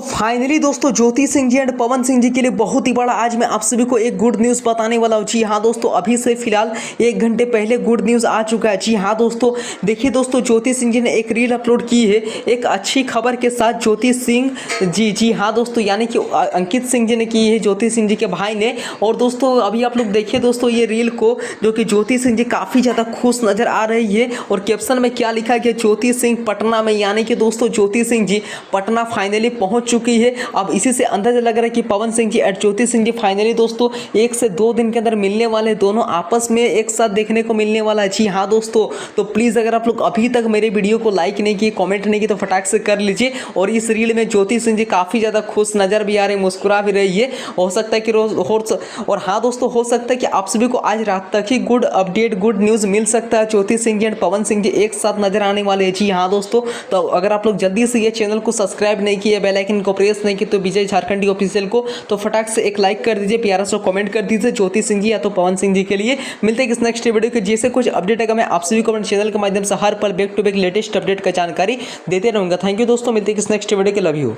Finally दोस्तों Jyoti Singh ji and Pawan Singh ji के लिए बहुत ही बड़ा आज मैं आप सभी को एक गुड न्यूज़ बताने वाला हूँ। जी हाँ दोस्तों, अभी से फिलहाल 1 घंटे पहले गुड न्यूज़ आ चुका है। जी हाँ दोस्तों, देखिए दोस्तों, ज्योति सिंह जी ने एक रील अपलोड की है एक अच्छी खबर के साथ। ज्योति सिंह जी हाँ दोस्तों, यानी कि अंकित सिंह जी ने की है, ज्योति सिंह जी के भाई ने। और दोस्तों अभी आप लोग देखिए दोस्तों ये रील को, जो कि ज्योति सिंह जी काफ़ी ज़्यादा खुश नज़र आ रही है। और कैप्शन में क्या लिखा गया, ज्योति सिंह पटना में, यानी कि दोस्तों ज्योति सिंह जी पटना फाइनली पहुंच चुकी है। अब इसी से अंदाजा लग रहा है कि पवन सिंह जी और ज्योति सिंह जी फाइनली दोस्तों 1 से 2 दिन के अंदर मिलने वाले, दोनों आपस में एक साथ देखने को मिलने वाला है। जी हाँ दोस्तों, तो प्लीज़ अगर आप लोग अभी तक मेरे वीडियो को लाइक नहीं किए, कमेंट नहीं किए, तो फटाक से कर लीजिए। और इस रील में ज्योति सिंह जी काफ़ी ज़्यादा खुश नज़र भी आ रही, मुस्कुरा भी रही है। हो सकता है कि और हाँ दोस्तों, हो सकता है कि आप सभी को आज रात तक ही गुड अपडेट, गुड न्यूज़ मिल सकता है। ज्योति सिंह जी एंड पवन सिंह जी एक साथ नजर आने वाले हैं। जी हाँ दोस्तों, तो अगर आप लोग जल्दी से ये चैनल को सब्सक्राइब नहीं किए, बेल आइकन को प्रेस नहीं किए तो विजय झारखंडी ऑफिशियल को, तो फटाक से एक लाइक कर दीजिए, प्यारा सा कमेंट कर दीजिए ज्योति सिंह जी या तो पवन सिंह जी के लिए। मिलते हैं किस नेक्स्ट वीडियो के, जैसे कुछ अपडेट आएगा मैं आप सभी को अपने चैनल के माध्यम से हर पल back to back latest update का जानकारी देते रहूंगा। थैंक यू दोस्तों, मिलते हैं किस नेक्स्ट वीडियो के, लव यू।